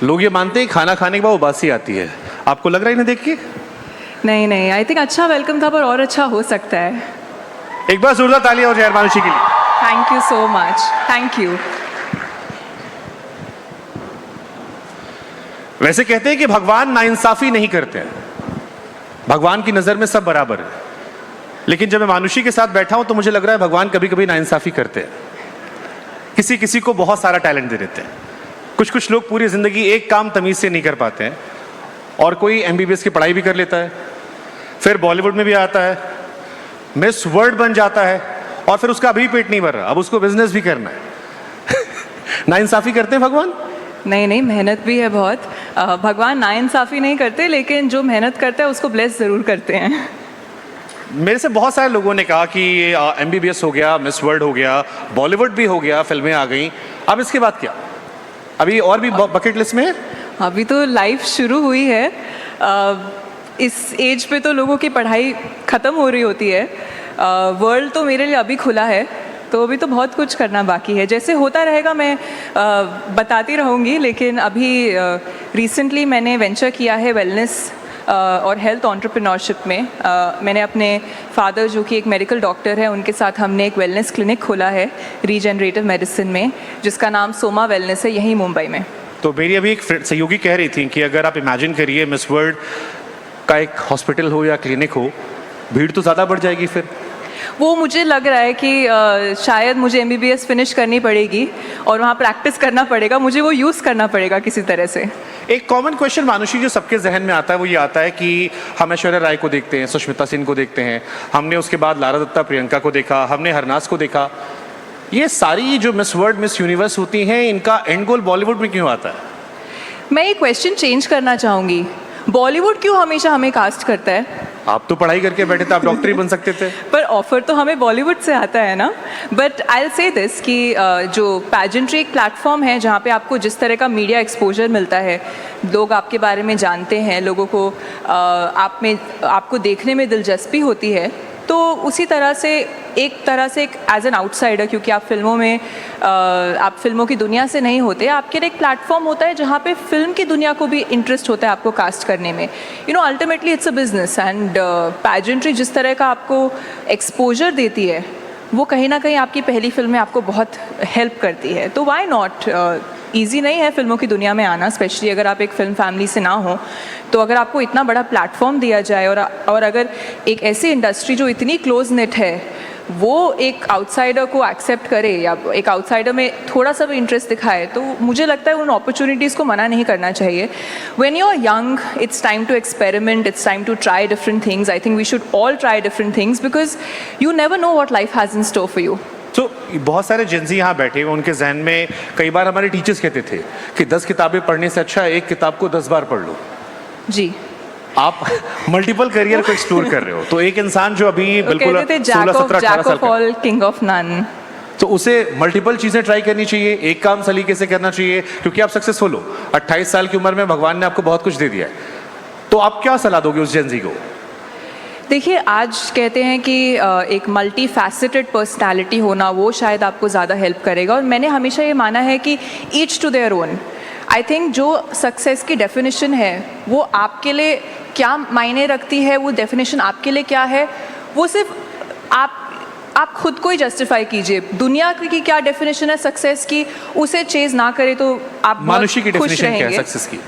लोग ये मानते हैं खाना खाने के बाद उबासी आती है, आपको लग रहा है इन्हें देख के? नहीं नहीं, आई थिंक अच्छा वेलकम था, पर और अच्छा हो सकता है। एक बार जोरदार तालियां हो जाए मानुषी के लिए। Thank you so much, thank you. वैसे कहते हैं कि भगवान नाइंसाफी नहीं करते हैं, भगवान की नजर में सब बराबर है। लेकिन जब मैं मानुषी के साथ बैठा हूं तो मुझे लग रहा है भगवान कभी कभी नाइंसाफी करते हैं। किसी किसी को बहुत सारा टैलेंट दे देते हैं। कुछ कुछ लोग पूरी जिंदगी एक काम तमीज से नहीं कर पाते हैं, और कोई एमबीबीएस की पढ़ाई भी कर लेता है, फिर बॉलीवुड में भी आता है, मिस वर्ल्ड बन जाता है, और फिर उसका अभी पेट नहीं भर रहा, अब उसको बिजनेस भी करना है। नाइंसाफी करते हैं भगवान? नहीं नहीं, मेहनत भी है बहुत। भगवान नाइंसाफ़ी नहीं करते, लेकिन जो मेहनत करता है उसको ब्लेस ज़रूर करते हैं। मेरे से बहुत सारे लोगों ने कहा कि एमबीबीएस हो गया, मिस वर्ल्ड हो गया, बॉलीवुड भी हो गया, फिल्में आ गई, अब इसके बाद क्या? अभी और भी बकेट लिस्ट में है? अभी तो लाइफ शुरू हुई है। इस एज पे तो लोगों की पढ़ाई ख़त्म हो रही होती है। वर्ल्ड तो मेरे लिए अभी खुला है, तो अभी तो बहुत कुछ करना बाकी है। जैसे होता रहेगा मैं बताती रहूँगी, लेकिन अभी रिसेंटली मैंने वेंचर किया है वेलनेस और हेल्थ एंटरप्रेन्योरशिप में। मैंने अपने फादर, जो कि एक मेडिकल डॉक्टर है, उनके साथ हमने एक वेलनेस क्लिनिक खोला है रीजनरेटिव मेडिसिन में, जिसका नाम सोमा वेलनेस है, यहीं मुंबई में। तो मेरी अभी एक सहयोगी कह रही थी कि अगर आप इमेजिन करिए मिस वर्ल्ड का एक हॉस्पिटल हो या क्लिनिक हो, भीड़ तो ज़्यादा बढ़ जाएगी फिर। वो मुझे लग रहा है कि शायद मुझे एमबीबीएस फिनिश करनी पड़ेगी और वहाँ प्रैक्टिस करना पड़ेगा, मुझे वो यूज़ करना पड़ेगा किसी तरह से। एक कॉमन क्वेश्चन मानुषी जो सबके जहन में आता है वो ये आता है कि हम ऐश्वर्या राय को देखते हैं, सुष्मिता सेन को देखते हैं, हमने उसके बाद लारा दत्ता प्रियंका को देखा, हमने हरनाज को देखा। ये सारी जो मिस वर्ल्ड मिस यूनिवर्स होती हैं, इनका एंड गोल बॉलीवुड में क्यों आता है? मैं ये क्वेश्चन चेंज करना चाहूँगी। बॉलीवुड क्यों हमेशा हमें कास्ट करता है? आप तो पढ़ाई करके बैठे थे, आप डॉक्टर ही बन सकते थे। पर ऑफर तो हमें बॉलीवुड से आता है ना। But I will say this कि जो पैजेंट्री एक प्लेटफॉर्म है जहाँ पे आपको जिस तरह का मीडिया एक्सपोजर मिलता है, लोग आपके बारे में जानते हैं, लोगों को आपको देखने में दिलचस्पी होती है, तो उसी तरह से एक एज एन आउटसाइडर, क्योंकि आप फिल्मों की दुनिया से नहीं होते, आपके लिए एक प्लेटफॉर्म होता है जहाँ पे फिल्म की दुनिया को भी इंटरेस्ट होता है आपको कास्ट करने में। Ultimately it's a business, and pageantry जिस तरह का आपको एक्सपोजर देती है, वो कहीं ना कहीं आपकी पहली फिल्म में आपको बहुत हेल्प करती है। तो वाई नॉट? ईजी नहीं है फिल्मों की दुनिया में आना, स्पेशली अगर आप एक फिल्म फैमिली से ना हो। तो अगर आपको इतना बड़ा प्लेटफॉर्म दिया जाए, और अगर एक ऐसी इंडस्ट्री जो इतनी क्लोज नेट है, वो एक आउटसाइडर को एक्सेप्ट करे या एक आउटसाइडर में थोड़ा सा भी इंटरेस्ट दिखाए, तो मुझे लगता है उन अपॉर्चुनिटीज़ को मना नहीं करना चाहिए। When you are young, it's time to experiment, it's time to try different things. I think we should all try different things, because you never know what life has in store for you. तो बहुत सारे Gen Z यहाँ बैठे हुए, उनके जहन में कई बार हमारे टीचर्स कहते थे कि 10 किताबें पढ़ने से अच्छा एक किताब को 10 बार पढ़ लो। जी, आप मल्टीपल करियर को एक्सप्लोर कर रहे हो, तो एक इंसान जो अभी बिल्कुल 16-17-18 साल का, किंग ऑफ नन, तो उसे मल्टीपल चीजें ट्राई करनी चाहिए, एक काम सलीके से करना चाहिए, क्योंकि आप सक्सेसफुल हो। 28 साल की उम्र में भगवान ने आपको बहुत कुछ दे दिया है, तो आप क्या सलाह दोगे उस जेंजी को? देखिए, आज कहते हैं कि एक मल्टी फैसेटेड पर्सनैलिटी होना, वो शायद आपको ज़्यादा हेल्प करेगा। और मैंने हमेशा ये माना है कि each to their own. I think जो सक्सेस की डेफिनेशन है वो आपके लिए क्या मायने रखती है, वो डेफिनेशन आपके लिए क्या है, वो सिर्फ आप खुद को ही जस्टिफाई कीजिए। दुनिया की क्या डेफिनेशन है सक्सेस की, उसे चेज ना करें तो आप मानुषी की खुश डेफिनेशन क्या है रहेंगे। सक्सेस की?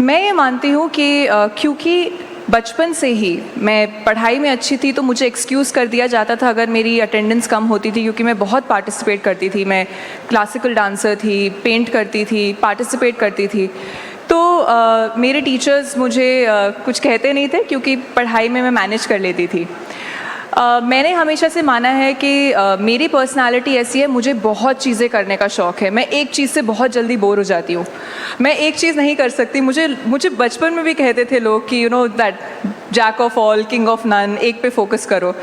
मैं ये मानती हूँ कि क्योंकि बचपन से ही मैं पढ़ाई में अच्छी थी, तो मुझे एक्सक्यूज़ कर दिया जाता था अगर मेरी अटेंडेंस कम होती थी, क्योंकि मैं बहुत पार्टिसिपेट करती थी। मैं क्लासिकल डांसर थी, पेंट करती थी, पार्टिसिपेट करती थी। तो मेरे टीचर्स मुझे कुछ कहते नहीं थे, क्योंकि पढ़ाई में मैं मैनेज कर लेती थी। मैंने हमेशा से माना है कि मेरी पर्सनालिटी ऐसी है, मुझे बहुत चीज़ें करने का शौक़ है। मैं एक चीज़ से बहुत जल्दी बोर हो जाती हूँ, मैं एक चीज़ नहीं कर सकती। मुझे बचपन में भी कहते थे लोग कि that jack of all king of none, एक पे फोकस करो।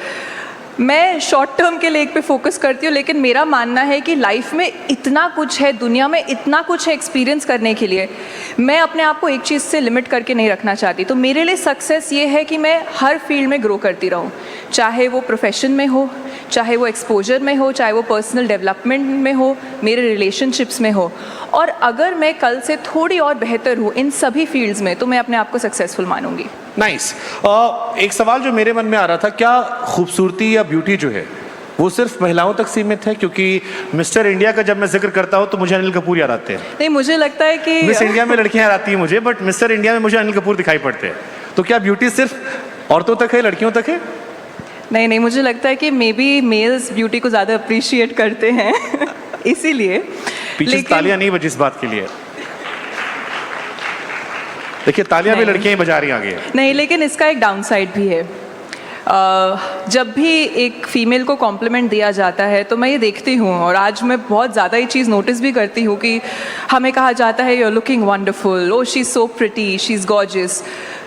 मैं शॉर्ट टर्म के लिए एक पे फोकस करती हूँ, लेकिन मेरा मानना है कि लाइफ में इतना कुछ है, दुनिया में इतना कुछ है एक्सपीरियंस करने के लिए, मैं अपने आप को एक चीज़ से लिमिट करके नहीं रखना चाहती। तो मेरे लिए सक्सेस ये है कि मैं हर फील्ड में ग्रो करती रहूँ, चाहे वो प्रोफेशन में हो, चाहे वो एक्सपोजर में हो, चाहे वो पर्सनल डेवलपमेंट में हो, मेरे रिलेशनशिप्स में हो। और अगर मैं कल से थोड़ी और बेहतर हूँ इन सभी फील्ड्स में, तो मैं अपने आप को सक्सेसफुल मानूंगी। नाइस। एक सवाल जो मेरे मन में आ रहा था, क्या खूबसूरती या ब्यूटी जो है वो सिर्फ महिलाओं तक सीमित है? क्योंकि मिस्टर इंडिया का जब मैं जिक्र करता हूँ तो मुझे अनिल कपूर याद आते हैं। नहीं, मुझे लगता है कि मिस इंडिया में लड़कियां याद आती हैं मुझे, बट मिस्टर इंडिया में मुझे अनिल कपूर दिखाई पड़ते हैं। तो क्या ब्यूटी सिर्फ औरतों तक है, लड़कियों तक है? नहीं, मुझे लगता है कि मे बी मेल्स ब्यूटी को ज़्यादा अप्रिशिएट करते हैं इसीलिए। पीछे तालियां नहीं बजी इस बात के लिए। देखिए, तालियां भी लड़कियां ही बजा रही हैं आगे। नहीं, लेकिन इसका एक डाउन साइड भी है। जब भी एक फीमेल को कॉम्प्लीमेंट दिया जाता है तो मैं ये देखती हूँ, और आज मैं बहुत ज़्यादा ये चीज़ नोटिस भी करती हूँ कि हमें कहा जाता है you are looking wonderful, oh she is so pretty, she is gorgeous.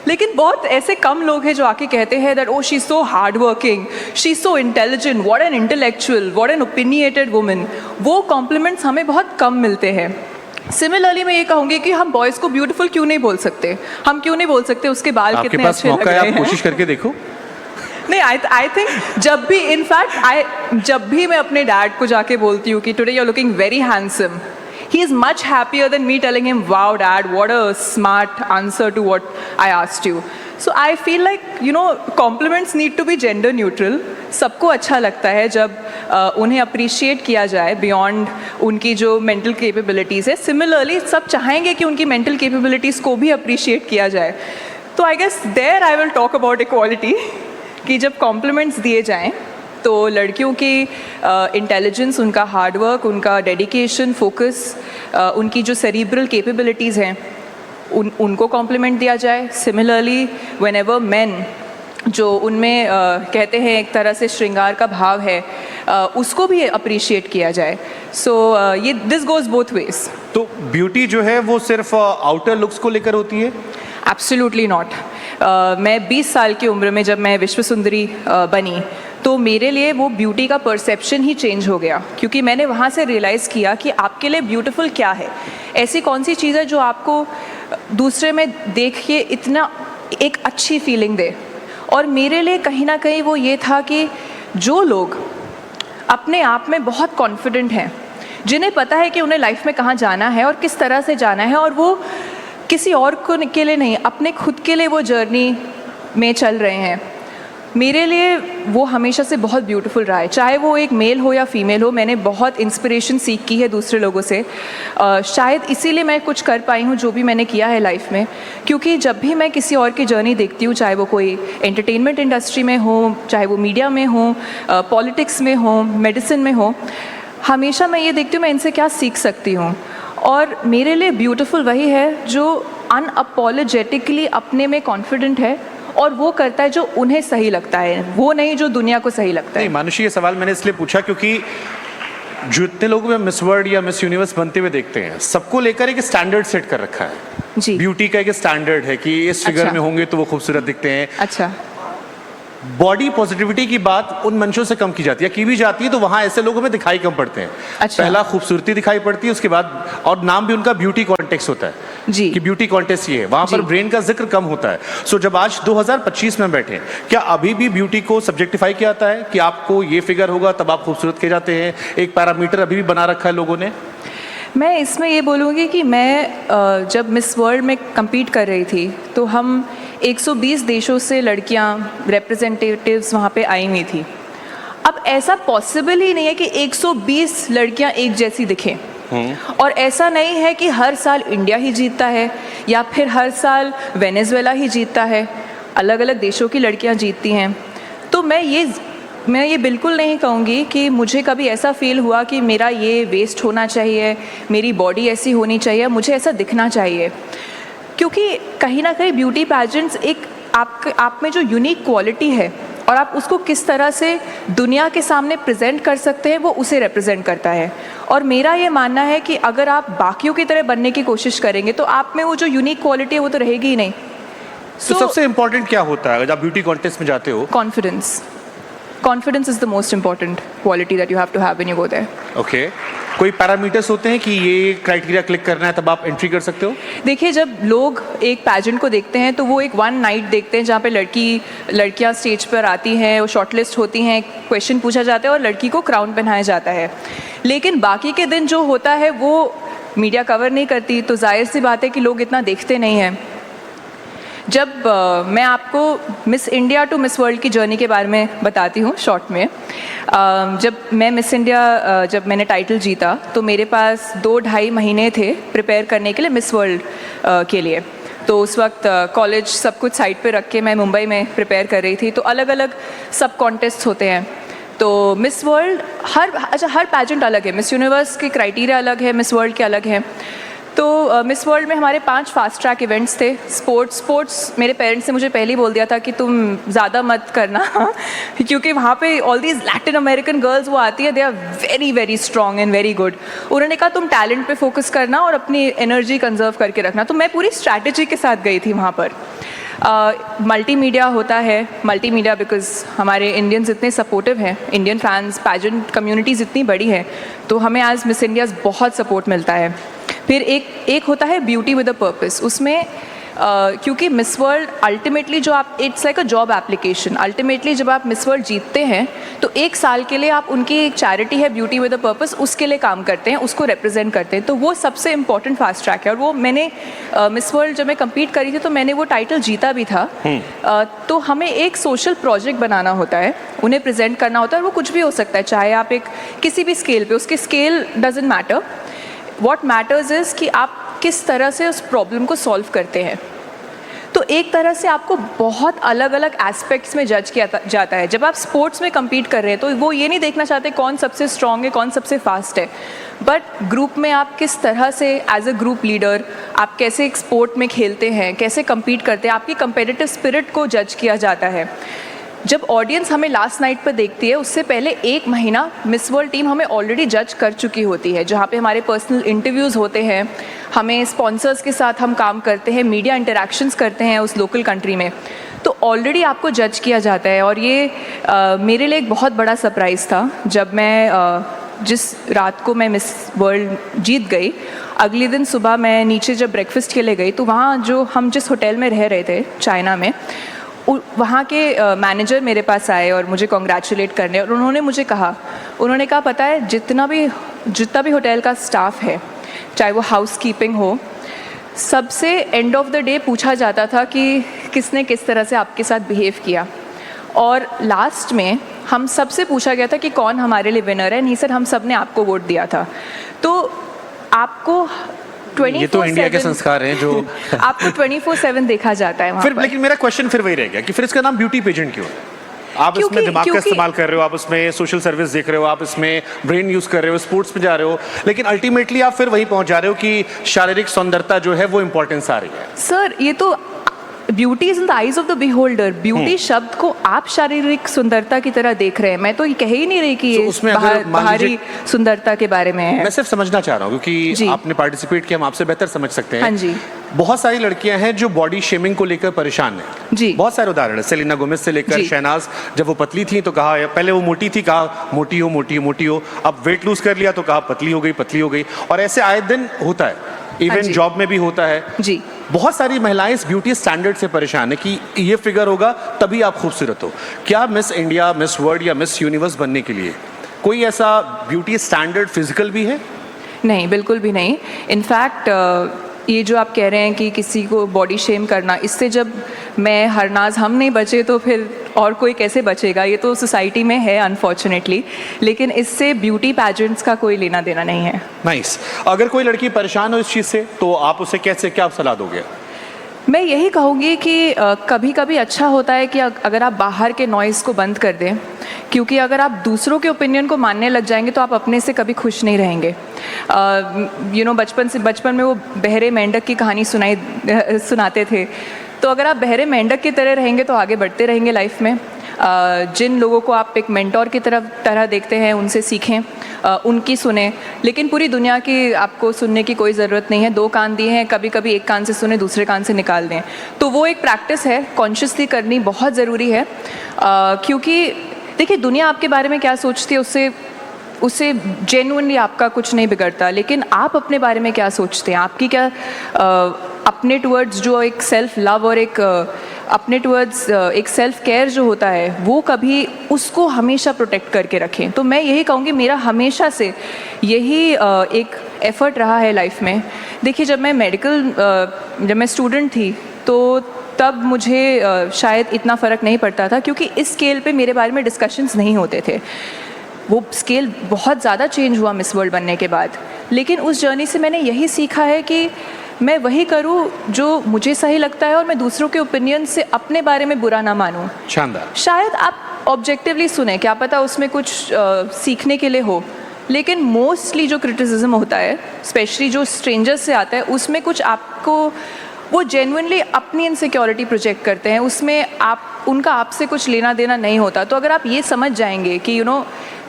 लेकिन बहुत ऐसे कम लोग हैं जो आके कहते हैं that O she is so hard working, she is so intelligent, what an intellectual, what an opinionated woman. वो कॉम्प्लीमेंट्स हमें बहुत कम मिलते हैं। सिमिलरली मैं ये कहूँगी कि हम बॉयज़ को ब्यूटीफुल क्यों नहीं बोल सकते? हम क्यों नहीं बोल सकते उसके बाल कितने अच्छे लग रहे हैं? आप कोशिश करके देखो। नहीं, आई थिंक जब भी मैं अपने डैड को जाके बोलती हूँ कि today you are looking very handsome, he is much happier than me telling him, wow dad, what a smart answer to what I asked you. So I feel like, you know, compliments need to be gender neutral. सबको अच्छा लगता है जब उन्हें appreciate किया जाए beyond उनकी जो मेंटल कैपेबिलिटीज़ है। सिमिलरली सब चाहेंगे कि उनकी मेंटल कैपेबिलिटीज़ को भी अप्रिशिएट किया जाए। तो I guess there I will talk about equality, कि जब कॉम्प्लीमेंट्स दिए जाएं तो लड़कियों की इंटेलिजेंस, उनका हार्डवर्क, उनका डेडिकेशन, फोकस, उनकी जो सेरिब्रल कैपेबिलिटीज़ हैं उनको कॉम्प्लीमेंट दिया जाए। सिमिलरली व्हेन एवर मेन जो उनमें कहते हैं एक तरह से श्रृंगार का भाव है, उसको भी अप्रिशिएट किया जाए। सो ये दिस गोज़ बोथ वेज। तो ब्यूटी जो है वो सिर्फ आउटर लुक्स को लेकर होती है? Absolutely not. मैं 20 साल की उम्र में जब मैं विश्व सुंदरी बनी तो मेरे लिए वो ब्यूटी का परसेप्शन ही चेंज हो गया, क्योंकि मैंने वहाँ से रियलाइज़ किया कि आपके लिए ब्यूटीफुल क्या है, ऐसी कौन सी चीज़ है जो आपको दूसरे में देख के इतना एक अच्छी फीलिंग दे। और मेरे लिए कहीं ना कहीं वो ये था कि जो लोग अपने आप में बहुत कॉन्फिडेंट हैं, जिन्हें पता है कि उन्हें लाइफ में कहाँ जाना है और किस तरह से जाना है, और वो किसी और को के लिए नहीं, अपने खुद के लिए वो जर्नी में चल रहे हैं, मेरे लिए वो हमेशा से बहुत ब्यूटीफुल रहा है। चाहे वो एक मेल हो या फीमेल हो, मैंने बहुत इंस्पिरेशन सीख की है दूसरे लोगों से। शायद इसीलिए मैं कुछ कर पाई हूँ जो भी मैंने किया है लाइफ में, क्योंकि जब भी मैं किसी और की जर्नी देखती हूँ, चाहे वो कोई एंटरटेनमेंट इंडस्ट्री में हो, चाहे वो मीडिया में हो, पॉलिटिक्स में हो, मेडिसिन में हो, हमेशा मैं ये देखती हूँ मैं इनसे क्या सीख सकती हूँ। और मेरे लिए ब्यूटीफुल वही है जो अनअपोलोजेटिकली अपने में कॉन्फिडेंट है और वो करता है जो उन्हें सही लगता है, वो नहीं जो दुनिया को सही लगता है। नहीं मानुषी, ये सवाल मैंने इसलिए पूछा क्योंकि जितने लोग में मिस वर्ल्ड या मिस यूनिवर्स बनते हुए देखते हैं, सबको लेकर एक स्टैंडर्ड सेट कर रखा है जी। ब्यूटी का एक स्टैंडर्ड है कि इस फिगर में होंगे तो वो खूबसूरत दिखते हैं। अच्छा। बॉडी पॉजिटिविटी की बात उन मंचों से कम की जाती है, की भी जाती है तो वहां ऐसे लोगों में दिखाई कम पड़ते हैं। अच्छा। पहला खूबसूरती दिखाई पड़ती है, उसके बाद, और नाम भी उनका ब्यूटी कॉन्टेक्स्ट होता है जी, कि ब्यूटी कॉन्टेस्ट ये है, वहां पर ब्रेन का जिक्र कम होता है। सो जब आज 2025 में बैठे, क्या अभी भी ब्यूटी को सब्जेक्टिफाई किया जाता है कि आपको ये फिगर होगा तब आप खूबसूरत किए जाते हैं? एक पैरामीटर अभी भी बना रखा है लोगों ने? मैं इसमें ये बोलूँगी कि मैं जब मिस वर्ल्ड में compete कर रही थी तो हम 120 देशों से लड़कियां रिप्रेजेंटेटिव्स वहाँ पे आई हुई थी। अब ऐसा पॉसिबल ही नहीं है कि 120 लड़कियां एक जैसी दिखें, और ऐसा नहीं है कि हर साल इंडिया ही जीतता है या फिर हर साल वेनेजुएला ही जीतता है, अलग अलग देशों की लड़कियां जीतती हैं। तो मैं ये बिल्कुल नहीं कहूँगी कि मुझे कभी ऐसा फील हुआ कि मेरा ये वेस्ट होना चाहिए, मेरी बॉडी ऐसी होनी चाहिए, मुझे ऐसा दिखना चाहिए, क्योंकि कहीं ना कहीं ब्यूटी पैजेंट्स एक आप में जो यूनिक क्वालिटी है और आप उसको किस तरह से दुनिया के सामने प्रेजेंट कर सकते हैं, वो उसे रिप्रेजेंट करता है। और मेरा ये मानना है कि अगर आप बाकियों की तरह बनने की कोशिश करेंगे तो आप में वो जो यूनिक क्वालिटी है वो तो रहेगी ही नहीं। तो सबसे इंपॉर्टेंट क्या होता है जब आप ब्यूटी कॉन्टेस्ट में जाते हो? Confidence. Confidence is the most important quality that you have to have when you go there. Okay, कोई पैरामीटर्स होते हैं कि ये क्राइटेरिया क्लिक करना है तब आप एंट्री कर सकते हो? देखिए, जब लोग एक पैजेंट को देखते हैं तो वो एक वन नाइट देखते हैं जहाँ पे लड़कियाँ स्टेज पर आती हैं, वो शॉर्टलिस्ट होती हैं, क्वेश्चन पूछा जाता है और लड़की को क्राउन पहनाया जाता है। लेकिन बाकी के दिन जो होता है वो मीडिया कवर नहीं करती, तो जाहिर सी बात है कि लोग इतना देखते नहीं हैं। जब मैं आपको Miss India to Miss World की जर्नी के बारे में बताती हूँ शॉर्ट में। जब मैं मिस इंडिया जब मैंने टाइटल जीता तो मेरे पास 2-2.5 महीने थे प्रिपेयर करने के लिए मिस वर्ल्ड के लिए। तो उस वक्त कॉलेज सब कुछ साइड पे रख के मैं मुंबई में प्रिपेयर कर रही थी। तो अलग अलग सब कॉन्टेस्ट होते हैं। तो मिस वर्ल्ड हर पैजेंट अलग है, मिस यूनिवर्स के क्राइटेरिया अलग है, मिस वर्ल्ड के अलग हैं। तो मिस वर्ल्ड में हमारे 5 फास्ट ट्रैक इवेंट्स थे। स्पोर्ट्स मेरे पेरेंट्स ने मुझे पहले ही बोल दिया था कि तुम ज़्यादा मत करना क्योंकि वहाँ पे all these Latin American girls वो आती है, they are very very strong and very good. उन्होंने कहा तुम टैलेंट पे फोकस करना और अपनी एनर्जी कंजर्व करके रखना। तो मैं पूरी स्ट्रैटेजी के साथ गई थी वहाँ पर। मल्टीमीडिया होता है, मल्टीमीडिया बिकॉज हमारे इंडियंस इतने सपोर्टिव हैं, इंडियन फैंस पैजेंट कम्युनिटीज़ इतनी बड़ी है, तो हमें आज मिस इंडियाज़ बहुत सपोर्ट मिलता है। फिर एक होता है ब्यूटी विद अ पर्पस। उसमें क्योंकि मिस वर्ल्ड अल्टीमेटली जो आप it's like a job application. Ultimately जब आप मिस वर्ल्ड जीतते हैं तो 1 साल के लिए आप उनकी एक चैरिटी है ब्यूटी विद अ पर्पस, उसके लिए काम करते हैं, उसको रिप्रेजेंट करते हैं। तो वो सबसे इम्पॉर्टेंट फास्ट ट्रैक है। और वो मैंने मिस वर्ल्ड जब मैं कम्पीट करी थी तो मैंने वो टाइटल जीता भी था। तो हमें एक सोशल प्रोजेक्ट बनाना होता है, उन्हें प्रेजेंट करना होता है। और वो कुछ भी हो सकता है, चाहे आप एक किसी भी स्केल पे, उसके scale doesn't matter. What matters is कि आप किस तरह से उस प्रॉब्लम को सॉल्व करते हैं। तो एक तरह से आपको बहुत अलग अलग एस्पेक्ट्स में जज किया जाता है। जब आप स्पोर्ट्स में compete कर रहे हैं तो वो ये नहीं देखना चाहते कौन सबसे स्ट्रॉन्ग है, कौन सबसे फास्ट है, बट ग्रुप में आप किस तरह से एज अ ग्रुप लीडर आप कैसे एक स्पोर्ट में खेलते हैं, कैसे compete करते हैं, आपकी कंपेटिटिव स्पिरिट को जज किया जाता है। जब ऑडियंस हमें लास्ट नाइट पर देखती है उससे पहले 1 महीना मिस वर्ल्ड टीम हमें ऑलरेडी जज कर चुकी होती है, जहाँ पे हमारे पर्सनल इंटरव्यूज़ होते हैं, हमें स्पॉन्सर्स के साथ हम काम करते हैं, मीडिया इंटरेक्शंस करते हैं उस लोकल कंट्री में। तो ऑलरेडी आपको जज किया जाता है। और ये मेरे लिए एक बहुत बड़ा सरप्राइज़ था जब मैं जिस रात को मैं मिस वर्ल्ड जीत गई, अगले दिन सुबह मैं नीचे जब ब्रेकफास्ट के लिए गई तो वहाँ जो हम जिस होटल में रह रहे थे चाइना में, वहाँ के मैनेजर मेरे पास आए और मुझे कॉन्ग्रेचुलेट करने। और उन्होंने कहा पता है जितना भी होटल का स्टाफ है, चाहे वो हाउस कीपिंग हो, सबसे एंड ऑफ द डे पूछा जाता था कि किसने किस तरह से आपके साथ बिहेव किया। और लास्ट में हम सबसे पूछा गया था कि कौन हमारे लिए विनर है। नहीं सर, हम सब ने आपको वोट दिया था। तो आपको ये तो इंडिया के संस्कार हैं जो आपको 24/7 देखा जाता है वहाँ फिर पर। लेकिन मेरा क्वेश्चन फिर वही रह गया कि फिर इसका नाम ब्यूटी पेजेंट क्यों है? आप इसमें दिमाग का इस्तेमाल कर रहे हो, आप उसमें सोशल सर्विस देख रहे हो, आप इसमें ब्रेन यूज कर रहे हो, स्पोर्ट्स में जा रहे हो, लेकिन अल्टीमेटली आप फिर वहीं पहुंच जा रहे हो कि शारीरिक सौंदर्यता जो है वो इंपॉर्टेंस आ रही है। सर, ये तो beauty is in the eyes of the beholder. Beauty शब्द को आप शारीरिक सुंदरता की तरह देख रहे हैं। मैं तो ये कह ही नहीं रही कि ये बाहरी सुंदरता के बारे में है। मैं सिर्फ समझना चाह रहा हूँ क्योंकि आपने पार्टिसिपेट किया, हम आपसे बेहतर समझ सकते हैं। हाँ जी। बहुत सारी लड़कियां हैं जो बॉडी शेमिंग को लेकर परेशान हैं। जी। बहुत सारे उदाहरण है, सेलिना गोमेज से लेकर शहनाज, जब वो पतली थी तो कहा, पहले वो मोटी थी, कहा मोटी हो मोटी हो मोटी हो, अब वेट लूज कर लिया तो कहा पतली हो गई। और ऐसे आए दिन होता है, इवन जॉब में भी होता है जी। बहुत सारी महिलाएं इस ब्यूटी स्टैंडर्ड से परेशान है कि ये फिगर होगा तभी आप खूबसूरत हो। क्या मिस इंडिया, मिस वर्ल्ड या मिस यूनिवर्स बनने के लिए कोई ऐसा ब्यूटी स्टैंडर्ड फिजिकल भी है? नहीं, बिल्कुल भी नहीं। इनफैक्ट ये जो आप कह रहे हैं कि किसी को बॉडी शेम करना, इससे जब मैं हरनाज हम नहीं बचे तो फिर और कोई कैसे बचेगा? ये तो सोसाइटी में है अनफॉर्चुनेटली, लेकिन इससे ब्यूटी पैजेंट्स का कोई लेना देना नहीं है। नाइस। अगर कोई लड़की परेशान हो इस चीज़ से तो आप उसे कैसे, क्या सलाह दोगे? मैं यही कहूँगी कि कभी कभी अच्छा होता है कि अगर आप बाहर के नॉइज़ को बंद कर दें, क्योंकि अगर आप दूसरों के ओपिनियन को मानने लग जाएंगे तो आप अपने से कभी खुश नहीं रहेंगे। बचपन में वो बहरे मेंढक की कहानी सुनाते थे। तो अगर आप बहरे मेंढक की तरह रहेंगे तो आगे बढ़ते रहेंगे लाइफ में। जिन लोगों को आप एक मेंटोर की तरह देखते हैं उनसे सीखें, उनकी सुने, लेकिन पूरी दुनिया की आपको सुनने की कोई ज़रूरत नहीं है। 2 कान दिए हैं, कभी कभी एक कान से सुने, दूसरे कान से निकाल दें। तो वो एक प्रैक्टिस है, कॉन्शियसली करनी बहुत ज़रूरी है, क्योंकि देखिए, दुनिया आपके बारे में क्या सोचती है उससे जेन्युइनली आपका कुछ नहीं बिगड़ता, लेकिन आप अपने बारे में क्या सोचते हैं, आपकी क्या अपने टुवर्ड्स जो एक सेल्फ लव और एक अपने टुवर्ड्स एक सेल्फ केयर जो होता है, वो कभी उसको हमेशा प्रोटेक्ट करके रखें। तो मैं यही कहूँगी, मेरा हमेशा से यही एक एफ़र्ट रहा है लाइफ में। देखिए, जब मैं स्टूडेंट थी तो तब मुझे शायद इतना फ़र्क नहीं पड़ता था, क्योंकि इस स्केल पे मेरे बारे में डिस्कशंस नहीं होते थे। वो स्केल बहुत ज़्यादा चेंज हुआ मिस वर्ल्ड बनने के बाद, लेकिन उस जर्नी से मैंने यही सीखा है कि मैं वही करूं जो मुझे सही लगता है और मैं दूसरों के ओपिनियन से अपने बारे में बुरा ना मानूं। शानदार। शायद आप ऑब्जेक्टिवली सुने, क्या पता उसमें कुछ सीखने के लिए हो, लेकिन मोस्टली जो क्रिटिसिज्म होता है, स्पेशली जो स्ट्रेंजर्स से आता है, उसमें कुछ आपको वो जेन्युइनली अपनी इनसिक्योरिटी प्रोजेक्ट करते हैं, उसमें उनका आपसे कुछ लेना देना नहीं होता। तो अगर आप ये समझ जाएंगे कि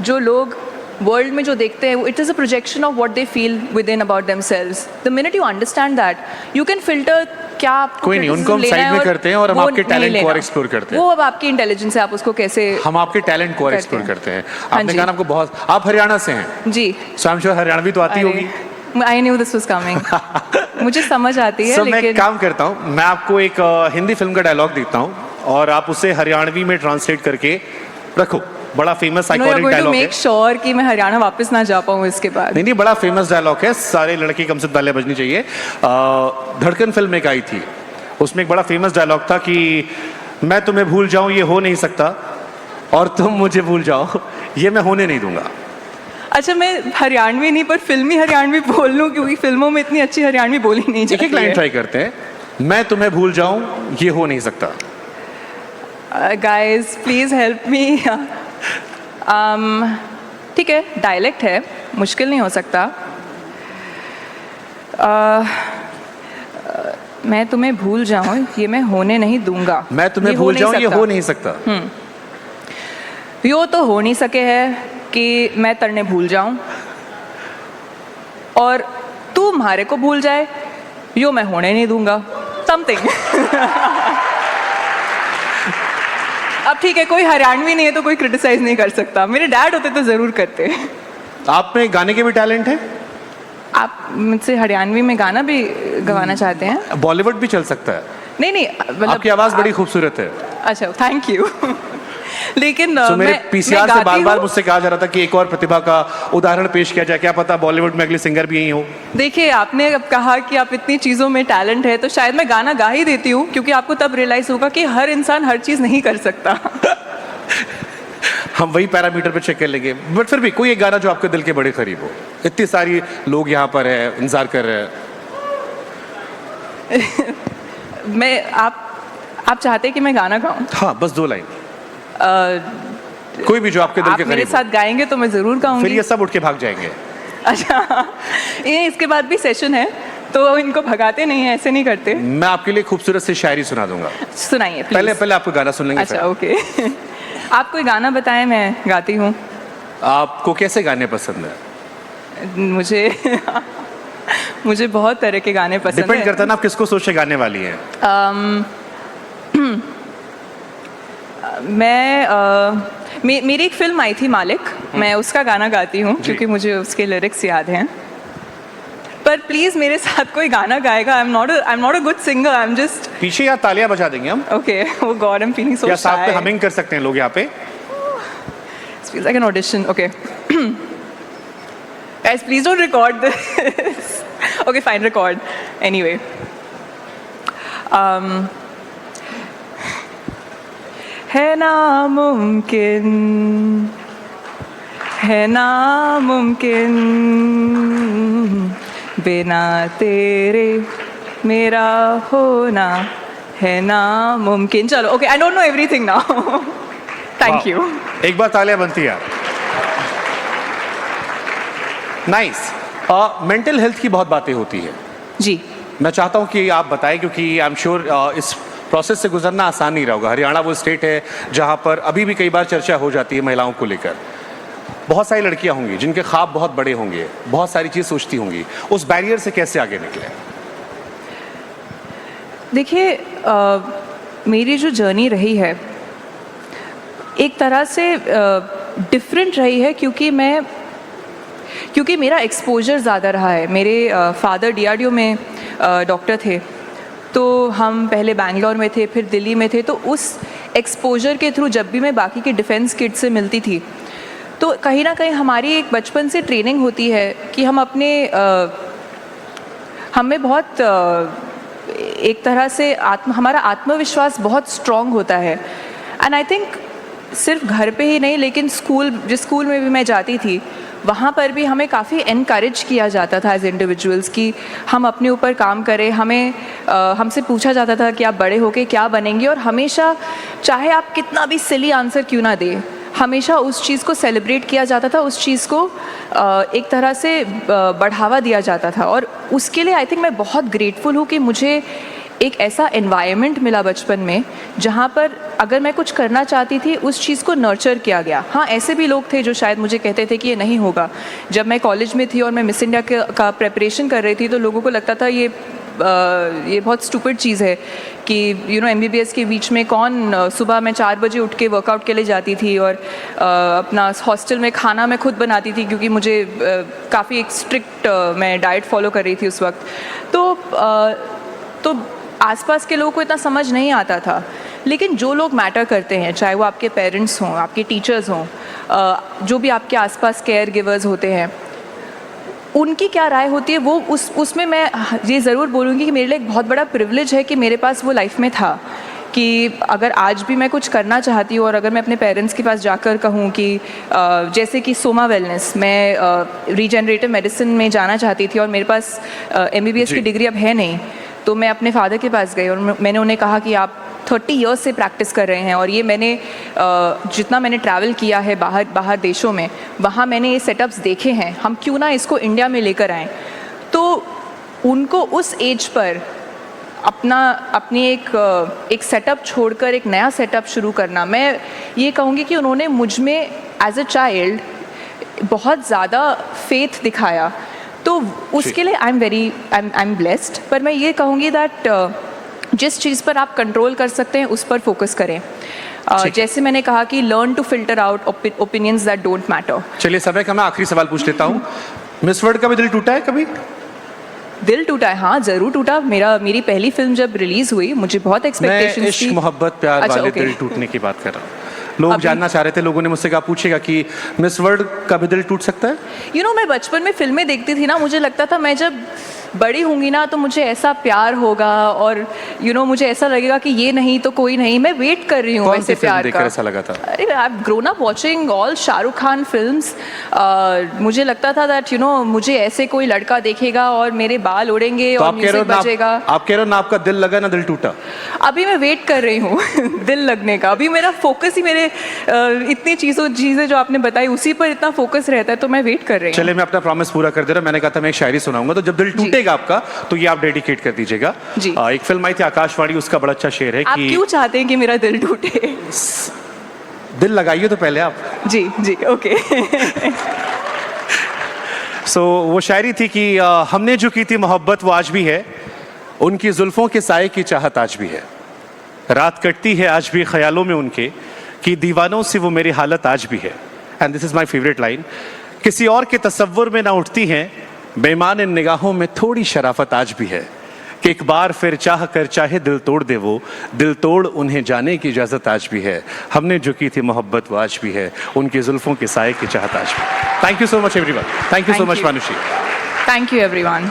जो लोग वर्ल्ड में जो देखते हैं, it is a projection of what they feel with in about themselves. The minute you understand that, you can filter क्या आपको कोई नहीं, उनको हम साइड में करते हैं और हम आपके टैलेंट को और एक्सप्लोर करते हैं। वो अब आपकी इंटेलिजेंस है, आप उसको कैसे, हम आपके टैलेंट को और एक्सप्लोर करते हैं। आपने कहा आपको बहुत, आप हरियाणा से हैं जी, सो आई एम श्योर हरियाणवी तो आती होगी। I knew this was coming. मुझे समझ आती है, लेकिन मैं काम करता हूँ, मैं आपको एक हिंदी फिल्म का डायलॉग देता हूँ और आप उसे हरियाणवी में ट्रांसलेट करके रखो। बड़ा फेमस आइकॉनिक डायलॉग है। मेक श्योर कि मैं हरियाणा वापस ना जा पाऊँ इसके बाद। नहीं, बड़ा फेमस डायलॉग है, सारे लड़के कम से तालियां बजनी चाहिए। धड़कन फिल्म एक आई थी, उसमें एक बड़ा फेमस डायलॉग था कि मैं तुम्हें भूल जाऊं ये हो नहीं सकता, और तुम मुझे भूल जाओ ये मैं होने नहीं दूंगा। अच्छा, मैं हरियाणवी नहीं पर फिल्मी हरियाणवी बोल लूँ, क्योंकि फिल्मों में इतनी अच्छी हरियाणवी बोली नहीं जाती है। एक लाइन ट्राई करते हैं, मैं तुम्हें भूल जाऊं ये हो नहीं सकता। Guys please help me. ठीक है, डायलेक्ट है, मुश्किल नहीं हो सकता। मैं तुम्हें भूल जाऊं ये मैं होने नहीं दूंगा। मैं तुम्हें भूल जाऊं ये हो नहीं सकता। यो तो हो नहीं सके है कि मैं तरने भूल जाऊं, और तू हमारे को भूल जाए यो मैं होने नहीं दूंगा। समथिंग। अब ठीक है, कोई हरियाणवी नहीं है तो कोई क्रिटिसाइज नहीं कर सकता। मेरे डैड होते तो जरूर करते। आप में गाने के भी टैलेंट है? आप मुझसे हरियाणवी में गाना भी गवाना चाहते हैं? बॉलीवुड भी चल सकता है। नहीं, मतलब आपकी आवाज बड़ी खूबसूरत है। अच्छा, थैंक यू। लेकिन मेरे पीसीआर से बार-बार मुझसे कहा जा रहा था कि एक और प्रतिभा का उदाहरण पेश किया जाए, क्या पता बॉलीवुड में अगली सिंगर भी यही हो। देखिए, आपने अब कहा कि आप इतनी चीज़ों में टैलेंट है, तो शायद मैं गाना गा ही देती हूँ, क्योंकि आपको तब रियलाइज होगा कि हर इंसान हर चीज़ नहीं कर सकता। हम वही पैरामीटर पे चेक कर लेंगे, बट फिर भी कोई एक गाना जो आपके दिल के बड़े करीब हो। इतनी सारी लोग यहाँ पर है, इंतजार कर रहे हैं। मैं आप चाहते हैं कि मैं गाना गाऊं? हाँ, बस 2 लाइन। कोई भी जो आपके दिल के करीब हो। मेरे साथ गाएंगे तो मैं जरूर गाऊंगी। फिर ये सब उठ के भाग जाएंगे। अच्छा, ये इसके बाद भी सेशन है तो इनको भगाते नहीं है, ऐसे नहीं करते। मैं आपके लिए खूबसूरत सी शायरी सुना दूंगा। सुनाइए प्लीज। पहले आपको गाना सुन लेंगे। अच्छा, ओके। आप कोई गाना बताएं, मैं गाती हूँ। आपको कैसे गाने पसंद है? मुझे बहुत तरह के गाने पसंद है। डिपेंड करता है ना आप किसको सोच के गाने वाली हैं। मेरी एक फिल्म आई थी मालिक, मैं उसका गाना गाती हूँ क्योंकि मुझे उसके लिरिक्स याद हैं। पर प्लीज मेरे साथ कोई गाना गाएगा। I am not a good singer, I am just. पीछे या तालियां बजा देंगे हम। Okay, oh God, I'm feeling so shy. या साथ में हमिंग कर सकते हैं लोग यहाँ पे। It feels like an audition. Okay. Guys, please don't record this. Okay, fine, record. Anyway. है नामुमकिन बिना तेरे मेरा होना है नामुमकिन। चलो, okay, I don't know everything now. Thank you. एक बार तालियां बनती है। नाइस। मेंटल हेल्थ की बहुत बातें होती है जी। मैं चाहता हूं कि आप बताएं, क्योंकि आई एम श्योर इस प्रोसेस से गुजरना आसान नहीं रहा होगा। हरियाणा वो स्टेट है जहां पर अभी भी कई बार चर्चा हो जाती है महिलाओं को लेकर। बहुत सारी लड़कियां होंगी जिनके ख्वाब बहुत बड़े होंगे, बहुत सारी चीज़ सोचती होंगी। उस बैरियर से कैसे आगे निकले? देखिए, मेरी जो जर्नी रही है एक तरह से डिफरेंट रही है, क्योंकि मेरा एक्सपोजर ज़्यादा रहा है। मेरे फादर DRDO में डॉक्टर थे, तो हम पहले बैंगलोर में थे, फिर दिल्ली में थे, तो उस एक्सपोजर के थ्रू जब भी मैं बाकी के डिफेंस किड्स से मिलती थी, तो कहीं ना कहीं हमारी एक बचपन से ट्रेनिंग होती है कि हम अपने हमें बहुत एक तरह से हमारा आत्मविश्वास बहुत स्ट्रॉन्ग होता है। एंड आई थिंक सिर्फ घर पे ही नहीं, लेकिन जिस स्कूल में भी मैं जाती थी, वहाँ पर भी हमें काफ़ी एनकरेज किया जाता था एज इंडिविजुअल्स कि हम अपने ऊपर काम करें। हमसे पूछा जाता था कि आप बड़े होके क्या बनेंगे, और हमेशा चाहे आप कितना भी सिली आंसर क्यों ना दें, हमेशा उस चीज़ को सेलिब्रेट किया जाता था, उस चीज़ को एक तरह से बढ़ावा दिया जाता था। और उसके लिए आई थिंक मैं बहुत ग्रेटफुल हूँ कि मुझे एक ऐसा एनवायरनमेंट मिला बचपन में जहाँ पर अगर मैं कुछ करना चाहती थी उस चीज़ को नर्चर किया गया। हाँ, ऐसे भी लोग थे जो शायद मुझे कहते थे कि ये नहीं होगा। जब मैं कॉलेज में थी और मैं मिस इंडिया का प्रेपरेशन कर रही थी, तो लोगों को लगता था ये बहुत स्टूपिड चीज़ है कि MBBS के बीच में कौन सुबह मैं 4 बजे उठ के वर्कआउट के लिए जाती थी, और अपना हॉस्टल में खाना मैं खुद बनाती थी, क्योंकि मुझे काफ़ी एक स्ट्रिक्ट मैं डाइट फॉलो कर रही थी उस वक्त। तो आसपास के लोगों को इतना समझ नहीं आता था। लेकिन जो लोग मैटर करते हैं, चाहे वो आपके पेरेंट्स हों, आपके टीचर्स हों, जो भी आपके आसपास केयर गिवर्स होते हैं, उनकी क्या राय होती है, वो उसमें मैं ये ज़रूर बोलूँगी कि मेरे लिए एक बहुत बड़ा प्रिविलेज है कि मेरे पास वो लाइफ में था। कि अगर आज भी मैं कुछ करना चाहती हूँ और अगर मैं अपने पेरेंट्स के पास जाकर कहूँ कि जैसे कि सोमा वेलनेस, मैं रीजनरेटिव मेडिसिन में जाना चाहती थी और मेरे पास MBBS की डिग्री अब है नहीं, तो मैं अपने फादर के पास गई और मैंने उन्हें कहा कि आप 30 इयर्स से प्रैक्टिस कर रहे हैं, और ये मैंने जितना मैंने ट्रैवल किया है बाहर देशों में, वहाँ मैंने ये सेटअप्स देखे हैं, हम क्यों ना इसको इंडिया में लेकर आएँ। तो उनको उस एज पर अपनी एक सेटअप छोड़कर एक नया सेटअप शुरू करना, मैं ये कहूँगी कि उन्होंने मुझ में एज अ चाइल्ड बहुत ज़्यादा फेथ दिखाया। तो उसके लिए आई एम ब्लेस्ड। पर मैं ये कहूँगी दैट जिस चीज़ पर आप कंट्रोल कर सकते हैं उस पर फोकस करें। जैसे मैंने कहा कि learn to filter out opinions that don't matter. चलिए समय का मैं आखिरी सवाल पूछ लेता हूँ, मिस वर्ल्ड का भी दिल टूटा है कभी? दिल टूटा है, हाँ ज़रूर टूटा। मेरी पहली फिल्म जब रिलीज़ हुई, मुझे बहुत एक्सपेक्टेशंस थी। मैं इश्क मोहब्बत प्यार वाले दिल टूटने की बात कर रहा हूँ। लोग जानना चाह रहे थे, लोगों ने मुझसे कहा, पूछेगा कि मिस वर्ल्ड का भी दिल टूट सकता है? मैं बचपन में फिल्में देखती थी ना, मुझे लगता था मैं जब बड़ी होंगी ना तो मुझे ऐसा प्यार होगा, और मुझे ऐसा लगेगा कि ये नहीं तो कोई नहीं। मैं वेट कर रही हूँ वैसे प्यार का। ऐसा लगा था? अरे I have grown up watching all Shahrukh Khan films. मुझे लगता था दैट मुझे ऐसे कोई लड़का देखेगा और मेरे बाल उड़ेंगे और म्यूजिक बजेगा। आप कह रहे हो ना आपका दिल लगा ना दिल टूटा? अभी मैं वेट कर रही हूँ दिल लगने का। अभी मेरा फोकस ही मेरे इतनी चीज़ें जो आपने बताई उसी पर इतना फोकस रहता है, तो मैं वेट कर रही हूँ। चलिए, मैं अपना प्रॉमिस पूरा कर दे रहा हूँ। मैंने कहा था मैं एक शायरी सुनाऊंगा, तो जब दिल टूटेगा आपका तो ये आप डेडिकेट कर दीजिएगा। एक फिल्म आई थी आकाशवाणी, उसका बड़ा अच्छा शेर है कि आप क्यों चाहते हैं कि मेरा दिल टूटे? दिल लगाइए तो पहले आप। जी ओके। सो वो शायरी थी कि हमने जो की थी मोहब्बत वो आज भी है, उनकी जुल्फों के साए की चाहत आज भी है, रात कटती है आज भी ख्यालों में उनके, कि दीवानों से वो मेरी हालत आज भी है। And this is my favourite line, किसी और के तसव्वुर में ना उठती हैं, बेईमान इन निगाहों में थोड़ी शराफत आज भी है, कि एक बार फिर चाह कर चाहे दिल तोड़ दे वो, दिल तोड़ उन्हें जाने की इजाजत आज भी है, हमने जो की थी मोहब्बत वो आज भी है, उनकी जुल्फों के साए की चाहत आज भी। Thank you so much everyone. Thank you so much Manushi. Thank you everyone.